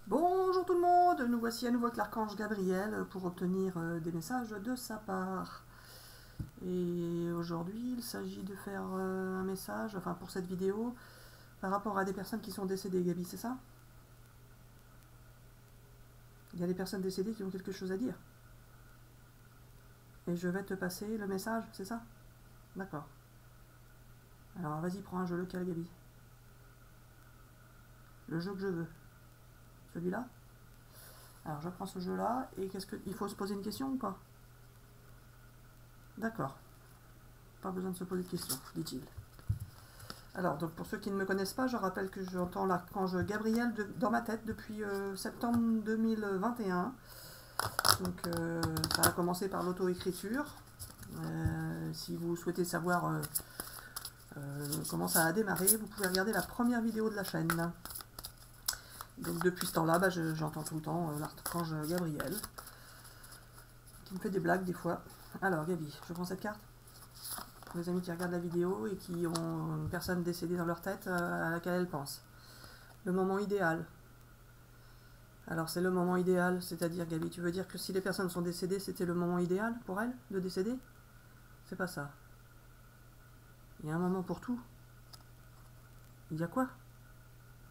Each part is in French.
Bonjour tout le monde, nous voici à nouveau avec l'archange Gabriel pour obtenir des messages de sa part. Et aujourd'hui, il s'agit de faire un message, enfin pour cette vidéo, par rapport à des personnes qui sont décédées, Gabi, c'est ça? Il y a des personnes décédées qui ont quelque chose à dire. Et je vais te passer le message, c'est ça? D'accord. Alors vas-y, prends un jeu lequel, Gabi? Le jeu que je veux. Celui-là? Alors je prends ce jeu-là, et il faut se poser une question ou pas? D'accord. Pas besoin de se poser de questions, dit-il. Alors, donc pour ceux qui ne me connaissent pas, je rappelle que j'entends l'archange Gabriel dans ma tête depuis septembre 2021. Donc ça a commencé par l'auto-écriture. Si vous souhaitez savoir comment ça a démarré, vous pouvez regarder la première vidéo de la chaîne. Donc depuis ce temps-là, j'entends tout le temps l'archange Gabriel, qui me fait des blagues des fois. Alors Gabi, je prends cette carte. Pour les amis qui regardent la vidéo et qui ont une personne décédée dans leur tête à laquelle elles pensent. Le moment idéal. Alors c'est le moment idéal, c'est-à-dire Gabi, tu veux dire que si les personnes sont décédées, c'était le moment idéal pour elles de décéder? C'est pas ça. Il y a un moment pour tout. Il y a quoi?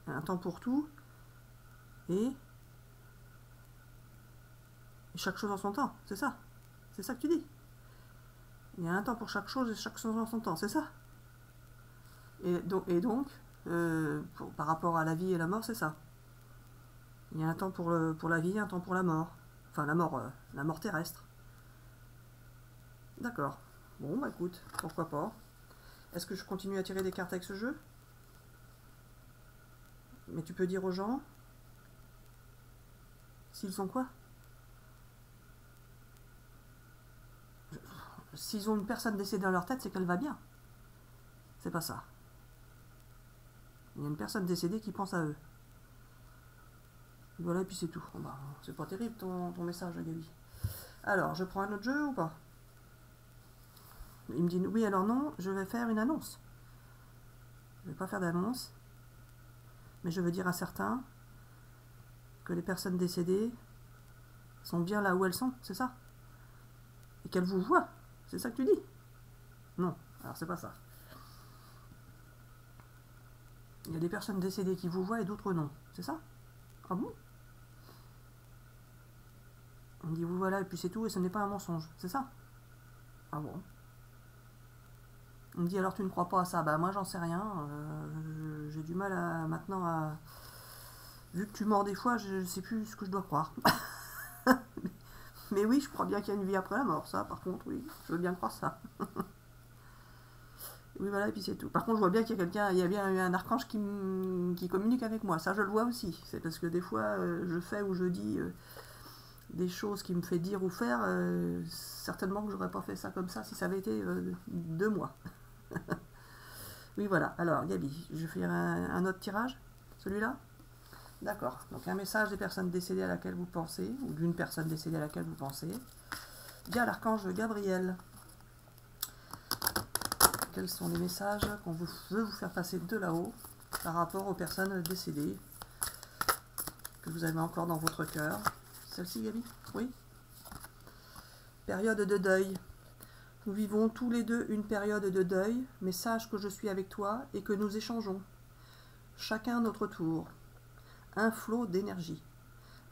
Il y a un temps pour tout et chaque chose en son temps, c'est ça? C'est ça que tu dis? Il y a un temps pour chaque chose et chaque chose en son temps, c'est ça? Et donc par rapport à la vie et la mort, c'est ça. Il y a un temps pour la vie, un temps pour la mort. Enfin, la mort terrestre. D'accord. Bon, bah écoute, pourquoi pas. Est-ce que je continue à tirer des cartes avec ce jeu? Mais tu peux dire aux gens s'ils sont quoi? S'ils ont une personne décédée dans leur tête, c'est qu'elle va bien. C'est pas ça. Il y a une personne décédée qui pense à eux. Voilà, et puis c'est tout. Bon, bah, c'est pas terrible ton message, Gabi. Alors, je prends un autre jeu ou pas? Il me dit oui, alors non, je vais faire une annonce. Je vais pas faire d'annonce, mais je veux dire à certains que les personnes décédées sont bien là où elles sont, c'est ça? Et qu'elles vous voient, c'est ça que tu dis? Non, alors c'est pas ça. Il y a des personnes décédées qui vous voient et d'autres non, c'est ça? Ah bon? On dit vous voilà et puis c'est tout et ce n'est pas un mensonge, c'est ça? Ah bon? On me dit alors tu ne crois pas à ça? Bah moi j'en sais rien, j'ai du mal maintenant à... Vu que tu mords des fois, je sais plus ce que je dois croire. Mais oui, je crois bien qu'il y a une vie après la mort, ça par contre, oui, je veux bien croire ça. Oui voilà, et puis c'est tout. Par contre je vois bien qu'il y a quelqu'un, il y a bien un archange qui communique avec moi, ça je le vois aussi. C'est parce que des fois je fais ou je dis des choses qui me fait dire ou faire, certainement que j'aurais pas fait ça comme ça si ça avait été de moi. Oui voilà, alors Gabi, je vais faire un autre tirage, celui-là? D'accord, donc un message des personnes décédées à laquelle vous pensez, ou d'une personne décédée à laquelle vous pensez, via l'archange Gabriel. Quels sont les messages qu'on veut vous faire passer de là-haut par rapport aux personnes décédées que vous avez encore dans votre cœur? Celle-ci, Gabi? Oui? Période de deuil. Nous vivons tous les deux une période de deuil, mais sache que je suis avec toi et que nous échangeons. Chacun notre tour. Un flot d'énergie.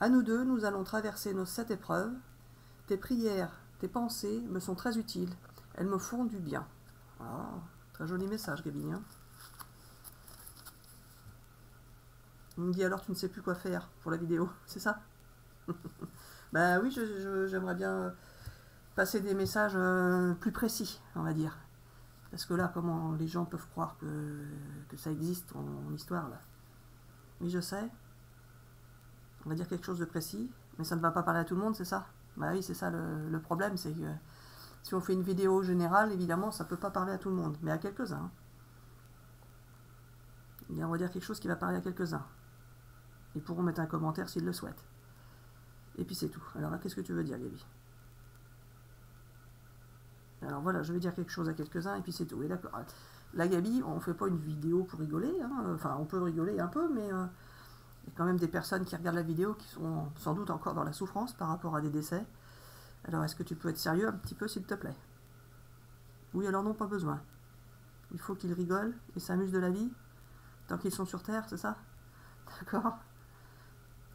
À nous deux, nous allons traverser nos 7 épreuves. Tes prières, tes pensées me sont très utiles. Elles me font du bien. Ah, très joli message, Gabi. Hein. Il me dit alors tu ne sais plus quoi faire pour la vidéo, c'est ça? Ben oui, j'aimerais bien passer des messages plus précis, on va dire. Parce que là, comment les gens peuvent croire que ça existe en histoire, là? Oui, je sais. On va dire quelque chose de précis, mais ça ne va pas parler à tout le monde, c'est ça? Bah oui, c'est ça le problème, c'est que si on fait une vidéo générale, évidemment, ça ne peut pas parler à tout le monde, mais à quelques-uns. On va dire quelque chose qui va parler à quelques-uns. Ils pourront mettre un commentaire s'ils le souhaitent. Et puis c'est tout. Alors là, qu'est-ce que tu veux dire, Gabi? Alors voilà, je vais dire quelque chose à quelques-uns, et puis c'est tout. Et d'accord. Là, Gabi, on ne fait pas une vidéo pour rigoler. Hein. Enfin, on peut rigoler un peu, mais Il y a quand même des personnes qui regardent la vidéo qui sont sans doute encore dans la souffrance par rapport à des décès. Alors est-ce que tu peux être sérieux un petit peu, s'il te plaît? Oui, alors non, pas besoin. Il faut qu'ils rigolent et s'amusent de la vie tant qu'ils sont sur Terre, c'est ça? D'accord?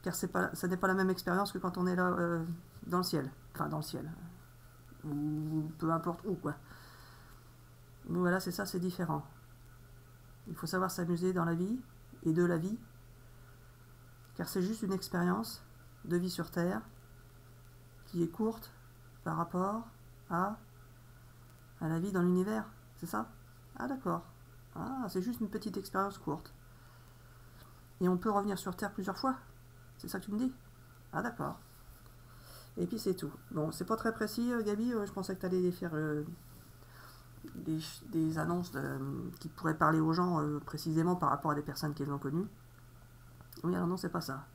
Car ça n'est pas la même expérience que quand on est là dans le ciel. Enfin, dans le ciel. Ou peu importe où, quoi. Donc voilà, c'est ça, c'est différent. Il faut savoir s'amuser dans la vie et de la vie. Car c'est juste une expérience de vie sur Terre qui est courte par rapport à la vie dans l'univers. C'est ça? Ah d'accord. Ah, c'est juste une petite expérience courte. Et on peut revenir sur Terre plusieurs fois? C'est ça que tu me dis? Ah d'accord. Et puis c'est tout. Bon, c'est pas très précis, Gabi. Je pensais que tu allais faire des annonces qui pourraient parler aux gens précisément par rapport à des personnes qu'ils ont connues. Oui, alors non, c'est pas ça.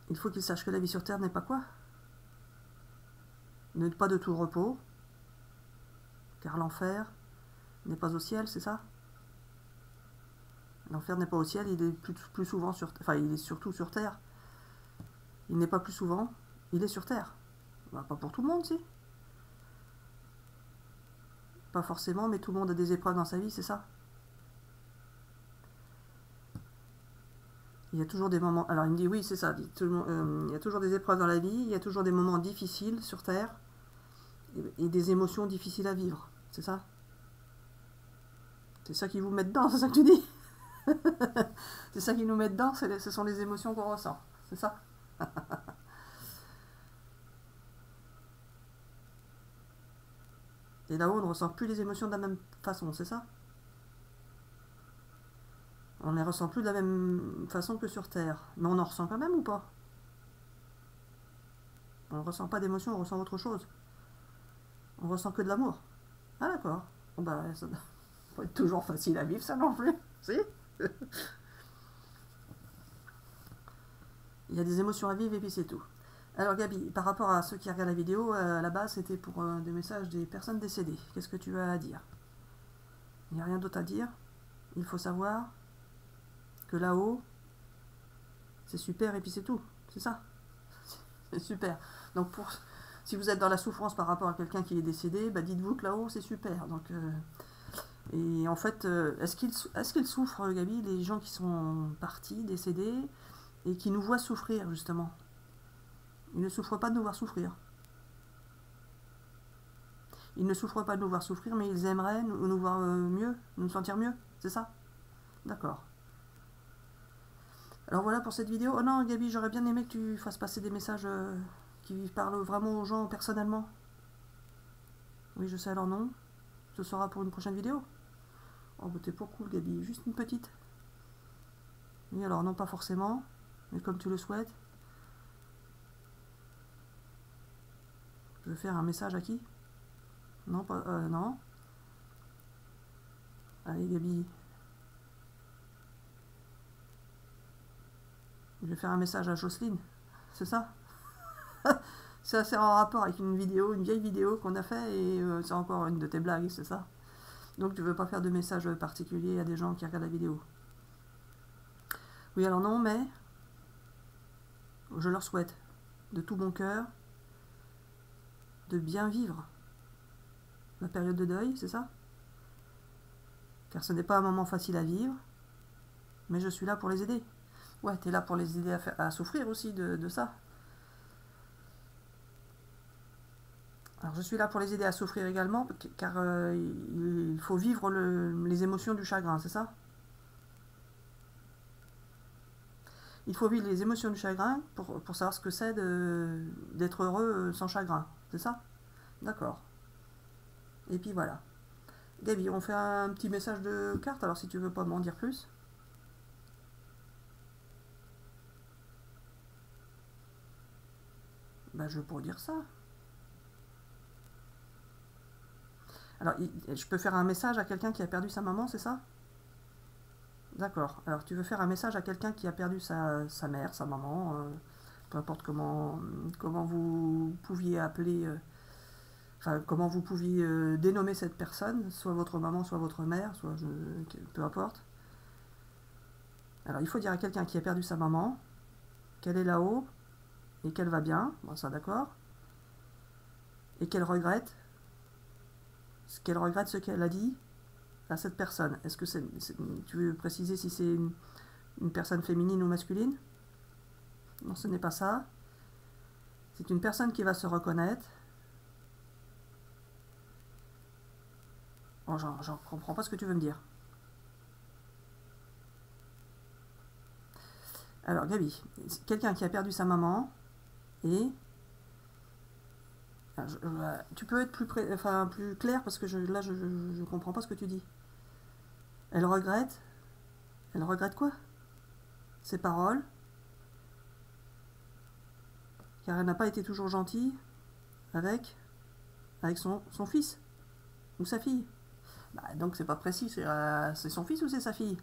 Il faut qu'ils sachent que la vie sur Terre n'est pas quoi? N'est pas de tout repos. Car l'enfer n'est pas au ciel, c'est ça? L'enfer n'est pas au ciel, il est plus souvent sur... Enfin, il est surtout sur Terre. Il n'est pas plus souvent, il est sur Terre. Bah, pas pour tout le monde, si. Pas forcément, mais tout le monde a des épreuves dans sa vie, c'est ça? Il y a toujours des moments... Alors, il me dit, oui, c'est ça. Il y a toujours des épreuves dans la vie, il y a toujours des moments difficiles sur Terre, et des émotions difficiles à vivre, c'est ça? C'est ça qui vous met dedans, c'est ça que tu dis? C'est ça qui nous met dedans, ce sont les émotions qu'on ressent, c'est ça? Et là-haut, on ne ressent plus les émotions de la même façon, c'est ça? On ne les ressent plus de la même façon que sur Terre. Mais on en ressent quand même ou pas? On ne ressent pas d'émotion, on ressent autre chose. On ressent que de l'amour. Ah d'accord. Bon bah, ça doit pas être toujours facile à vivre, ça non plus. Si? Il y a des émotions à vivre et puis c'est tout. Alors Gabi, par rapport à ceux qui regardent la vidéo, à la base c'était pour des messages des personnes décédées. Qu'est-ce que tu as à dire? Il n'y a rien d'autre à dire. Il faut savoir que là-haut, c'est super et puis c'est tout. C'est ça? C'est super. Donc si vous êtes dans la souffrance par rapport à quelqu'un qui est décédé, bah dites-vous que là-haut c'est super. Donc, et en fait, est-ce qu'ils souffrent, Gabi, les gens qui sont partis, décédés, et qui nous voient souffrir, justement? Ils ne souffrent pas de nous voir souffrir. Ils ne souffrent pas de nous voir souffrir, mais ils aimeraient nous voir mieux, nous sentir mieux, c'est ça? D'accord. Alors voilà pour cette vidéo. Oh non, Gabi, j'aurais bien aimé que tu fasses passer des messages qui parlent vraiment aux gens personnellement. Oui, je sais, alors non. Ce sera pour une prochaine vidéo. Oh, bah t'es pas cool, Gabi. Juste une petite. Oui, alors non, pas forcément. Mais comme tu le souhaites. Je vais faire un message à qui? Non, pas... non. Allez, Gabi. Je vais faire un message à Jocelyne. C'est ça? C'est assez en rapport avec une vieille vidéo qu'on a fait, et c'est encore une de tes blagues, c'est ça? Donc tu veux pas faire de message particulier à des gens qui regardent la vidéo? Oui, alors non, mais je leur souhaite de tout mon cœur de bien vivre la période de deuil, c'est ça? Car ce n'est pas un moment facile à vivre, mais je suis là pour les aider. Ouais, t'es là pour les aider à souffrir aussi de ça. Alors je suis là pour les aider à souffrir également, car il faut vivre les émotions du chagrin, c'est ça? Il faut vivre les émotions du chagrin pour savoir ce que c'est d'être heureux sans chagrin, c'est ça? D'accord. Et puis voilà. Gabi, on fait un petit message de carte, alors si tu veux pas m'en dire plus. Bah je pourrais dire ça. Alors, je peux faire un message à quelqu'un qui a perdu sa maman, c'est ça? D'accord. Alors, tu veux faire un message à quelqu'un qui a perdu sa mère, sa maman, peu importe comment vous pouviez appeler, enfin, comment vous pouviez dénommer cette personne, soit votre maman, soit votre mère, peu importe. Alors, il faut dire à quelqu'un qui a perdu sa maman qu'elle est là-haut et qu'elle va bien, bon, ça d'accord, et qu'elle regrette ce qu'elle a dit à cette personne. Est-ce que tu veux préciser si c'est une personne féminine ou masculine? Non, ce n'est pas ça. C'est une personne qui va se reconnaître. Oh, j'en comprends pas ce que tu veux me dire. Alors, Gabi, quelqu'un qui a perdu sa maman et... tu peux être plus clair parce que là, je comprends pas ce que tu dis. Elle regrette. Elle regrette quoi? Ses paroles. Car elle n'a pas été toujours gentille avec son fils ou sa fille. Bah, donc c'est pas précis, c'est son fils ou c'est sa fille?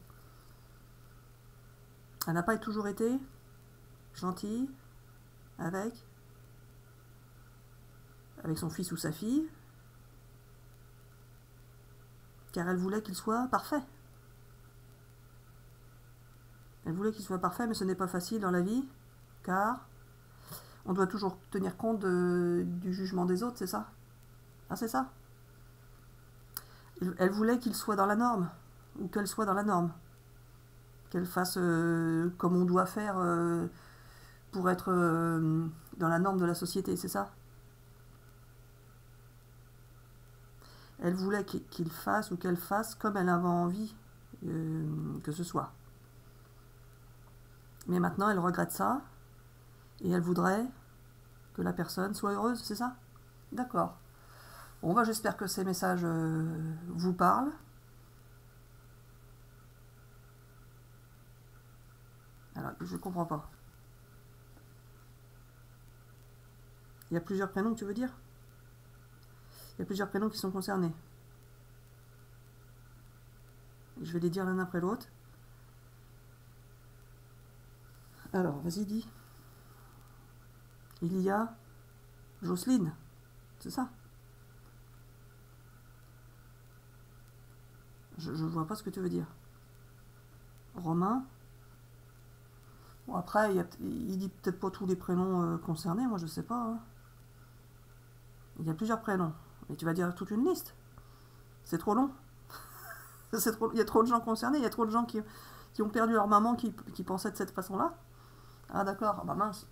Elle n'a pas toujours été gentille avec son fils ou sa fille, car elle voulait qu'il soit parfait. Elle voulait qu'il soit parfait, mais ce n'est pas facile dans la vie, car on doit toujours tenir compte du jugement des autres, c'est ça? Ah, c'est ça? Elle voulait qu'il soit dans la norme, ou qu'elle soit dans la norme. Qu'elle fasse comme on doit faire pour être dans la norme de la société, c'est ça? Elle voulait qu'il fasse ou qu'elle fasse comme elle avait envie que ce soit. Mais maintenant, elle regrette ça, et elle voudrait que la personne soit heureuse, c'est ça? D'accord. Bon, bah, j'espère que ces messages vous parlent. Alors, je comprends pas. Il y a plusieurs prénoms, tu veux dire? Il y a plusieurs prénoms qui sont concernés. Je vais les dire l'un après l'autre. Alors, vas-y, dis. Il y a Jocelyne, c'est ça? Je vois pas ce que tu veux dire. Romain. Bon, après, il dit peut-être pas tous les prénoms concernés, moi je sais pas. Hein. Il y a plusieurs prénoms. Mais tu vas dire toute une liste. C'est trop long. Il y a trop de gens concernés, il y a trop de gens qui ont perdu leur maman qui pensaient de cette façon-là. Ah d'accord, ah bah mince.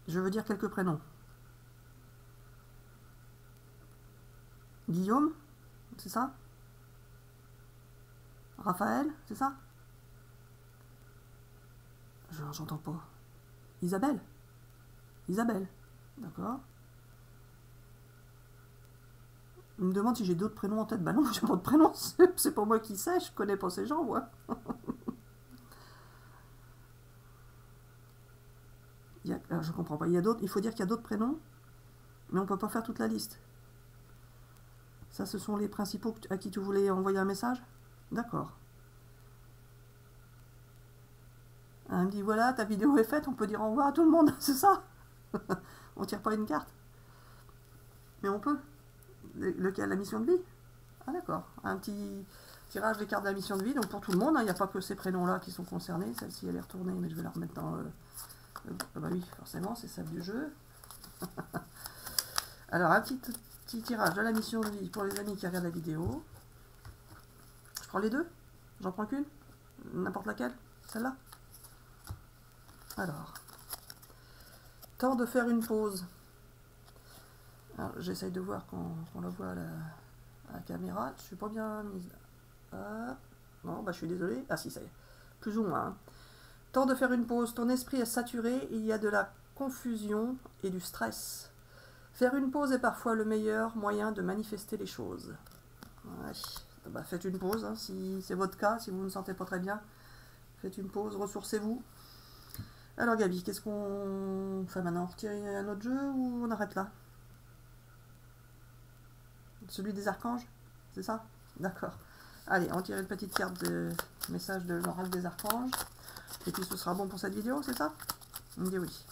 Je veux dire quelques prénoms. Guillaume, c'est ça? Raphaël, c'est ça? J'entends pas. Isabelle? Isabelle, d'accord. Il me demande si j'ai d'autres prénoms en tête. Bah non, j'ai pas de prénom, c'est pas moi qui sais, je connais pas ces gens, moi. Je comprends pas. Il faut dire qu'il y a d'autres prénoms, mais on peut pas faire toute la liste. Ça, ce sont les principaux à qui tu voulais envoyer un message? D'accord. Elle me dit, voilà, ta vidéo est faite, on peut dire au revoir à tout le monde, c'est ça? On tire pas une carte. Mais on peut. Lequel? La mission de vie? Ah d'accord. Un petit tirage des cartes de la mission de vie, donc pour tout le monde, il n'y a pas que ces prénoms-là qui sont concernés. Celle-ci, elle est retournée, mais je vais la remettre dans... bah oui, forcément, c'est celle du jeu. Alors, un petit tirage de la mission de vie pour les amis qui regardent la vidéo. Je prends les deux? J'en prends qu'une? N'importe laquelle? Celle-là? Alors, temps de faire une pause. J'essaye de voir quand on la voit à la caméra. Je suis pas bien mise. Ah, non, bah je suis désolé. Ah si, ça y est. Plus ou moins. Hein. Temps de faire une pause. Ton esprit est saturé. Il y a de la confusion et du stress. Faire une pause est parfois le meilleur moyen de manifester les choses. Ouais. Bah, faites une pause, hein, si c'est votre cas, si vous ne vous sentez pas très bien. Faites une pause, ressourcez-vous. Alors Gabi, qu'est-ce qu'on fait maintenant? On retire un autre jeu ou on arrête là? Celui des archanges? C'est ça? D'accord. Allez, on tire une petite carte de message de l'oracle des archanges. Et puis ce sera bon pour cette vidéo, c'est ça? On me dit oui.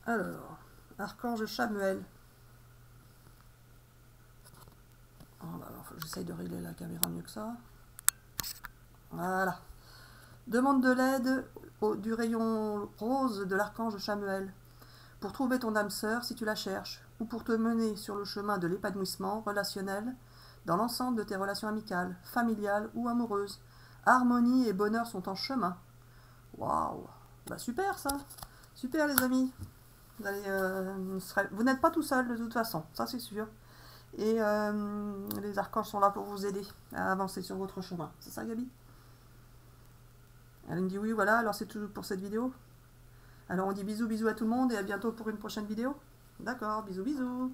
Alors, archange Chamuel. j'essaye de régler la caméra mieux que ça. Voilà. Demande de l'aide du rayon rose de l'archange Chamuel pour trouver ton âme sœur si tu la cherches, ou pour te mener sur le chemin de l'épanouissement relationnel dans l'ensemble de tes relations amicales, familiales ou amoureuses. Harmonie et bonheur sont en chemin. Waouh! Bah super ça! Super les amis! Vous n'êtes pas tout seul de toute façon, ça c'est sûr. Et les archanges sont là pour vous aider à avancer sur votre chemin. C'est ça Gabi? Elle me dit oui, voilà, alors c'est tout pour cette vidéo. Alors on dit bisous, bisous à tout le monde et à bientôt pour une prochaine vidéo. D'accord, bisous, bisous.